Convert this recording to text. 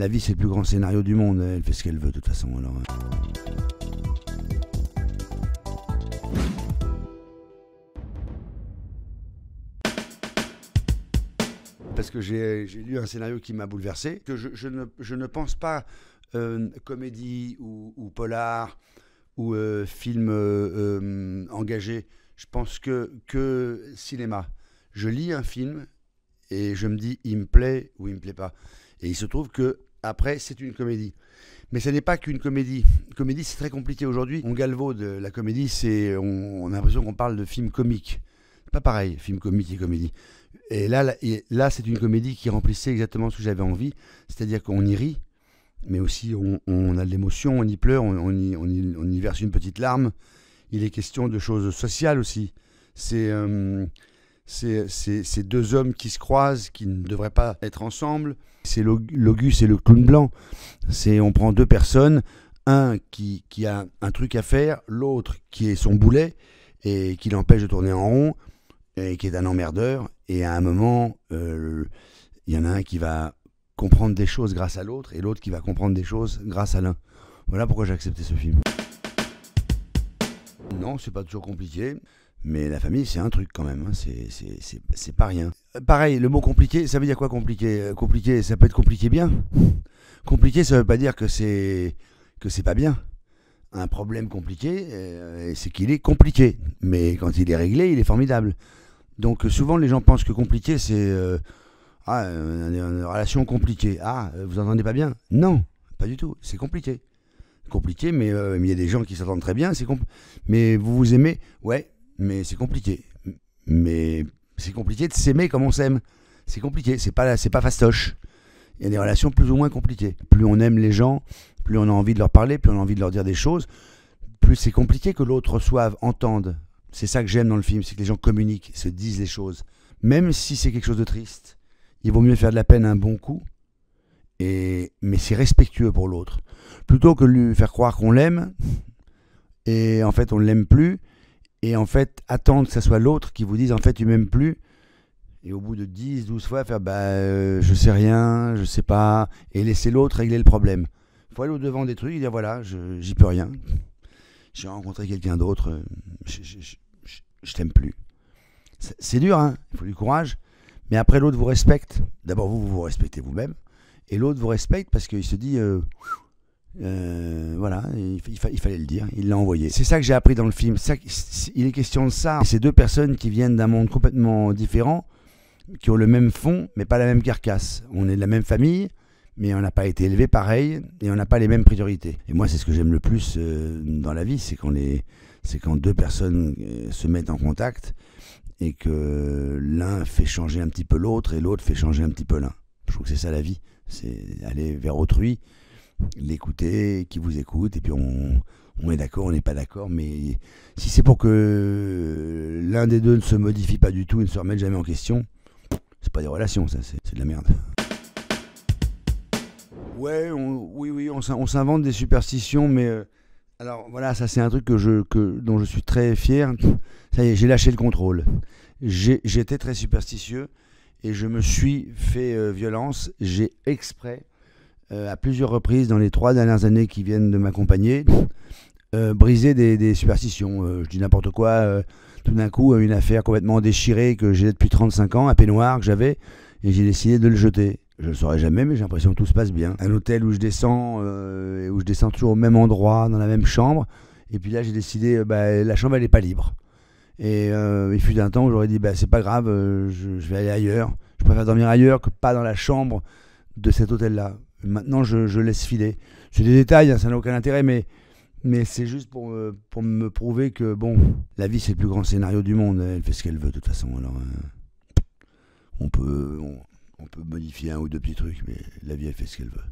La vie, c'est le plus grand scénario du monde. Elle fait ce qu'elle veut, de toute façon. Alors, parce que j'ai lu un scénario qui m'a bouleversé, que je ne pense pas comédie ou polar ou film engagé. Je pense que cinéma. Je lis un film et je me dis il me plaît ou il me plaît pas. Et il se trouve que après c'est une comédie. Mais ce n'est pas qu'une comédie. Comédie, c'est très compliqué aujourd'hui. On galvaude la comédie, on a l'impression qu'on parle de film comique. Pas pareil, film comique et comédie. Et là, c'est une comédie qui remplissait exactement ce que j'avais envie. C'est-à-dire qu'on y rit, mais aussi on a de l'émotion, on y pleure, on y verse une petite larme. Il est question de choses sociales aussi. C'est deux hommes qui se croisent, qui ne devraient pas être ensemble. C'est l'Auguste et le clown blanc. On prend deux personnes, un qui a un truc à faire, l'autre qui est son boulet et qui l'empêche de tourner en rond et qui est un emmerdeur. Et à un moment, il y en a un qui va comprendre des choses grâce à l'autre et l'autre qui va comprendre des choses grâce à l'un. Voilà pourquoi j'ai accepté ce film. Non, c'est pas toujours compliqué, mais la famille, c'est un truc quand même, hein. C'est pas rien. Pareil, le mot compliqué, ça veut dire quoi compliqué? Compliqué, ça peut être compliqué bien. Compliqué, ça veut pas dire que c'est pas bien. Un problème compliqué, c'est qu'il est compliqué, mais quand il est réglé, il est formidable. Donc souvent, les gens pensent que compliqué, c'est une relation compliquée. Ah, vous entendez pas bien? Non, pas du tout, c'est compliqué. Compliqué, mais il y a des gens qui s'entendent très bien, mais vous vous aimez? Ouais, mais c'est compliqué. Mais c'est compliqué de s'aimer comme on s'aime. C'est compliqué, c'est pas fastoche. Il y a des relations plus ou moins compliquées. Plus on aime les gens, plus on a envie de leur parler, plus on a envie de leur dire des choses, plus c'est compliqué que l'autre reçoive, entende. C'est ça que j'aime dans le film, c'est que les gens communiquent, se disent les choses. Même si c'est quelque chose de triste, il vaut mieux faire de la peine un bon coup, mais c'est respectueux pour l'autre. Plutôt que de lui faire croire qu'on l'aime, et en fait on ne l'aime plus, et en fait attendre que ce soit l'autre qui vous dise en fait tu m'aimes plus, et au bout de 10-12 fois faire je sais rien, je sais pas, et laisser l'autre régler le problème. Il faut aller au-devant des trucs et dire voilà, j'y peux rien. J'ai rencontré quelqu'un d'autre, je t'aime plus. C'est dur, hein, il faut du courage, mais après l'autre vous respecte. D'abord vous respectez vous-même, et l'autre vous respecte parce qu'il se dit voilà, il fallait le dire, il l'a envoyé. C'est ça que j'ai appris dans le film. Il est question de ça. Ces deux personnes qui viennent d'un monde complètement différent, qui ont le même fond, mais pas la même carcasse. On est de la même famille, mais on n'a pas été élevé pareil, et on n'a pas les mêmes priorités. Et moi, c'est ce que j'aime le plus dans la vie, c'est quand deux personnes se mettent en contact, et que l'un fait changer un petit peu l'autre, et l'autre fait changer un petit peu l'un. Je trouve que c'est ça la vie, c'est aller vers autrui, l'écouter, qui vous écoute, et puis on est d'accord, on n'est pas d'accord, mais si c'est pour que l'un des deux ne se modifie pas du tout, et ne se remette jamais en question, c'est pas des relations, ça, c'est de la merde. Ouais, on s'invente des superstitions, mais alors voilà, ça c'est un truc dont je suis très fier. Ça y est, j'ai lâché le contrôle. J'étais très superstitieux et je me suis fait violence. J'ai exprès, à plusieurs reprises dans les 3 dernières années qui viennent de m'accompagner, brisé des superstitions. Je dis n'importe quoi. Tout d'un coup, une affaire complètement déchirée que j'ai depuis 35 ans, un peignoir que j'avais, et j'ai décidé de le jeter. Je ne le saurais jamais, mais j'ai l'impression que tout se passe bien. Un hôtel où je descends toujours au même endroit, dans la même chambre. Et puis là, j'ai décidé, la chambre, elle n'est pas libre. Et il fut un temps où j'aurais dit, c'est pas grave, je vais aller ailleurs. Je préfère dormir ailleurs que pas dans la chambre de cet hôtel-là. Maintenant, je laisse filer. C'est des détails, hein, ça n'a aucun intérêt, mais c'est juste pour me prouver que, bon, la vie, c'est le plus grand scénario du monde. Elle fait ce qu'elle veut, de toute façon. Alors, on peut modifier un ou deux petits trucs, mais la vie, elle fait ce qu'elle veut.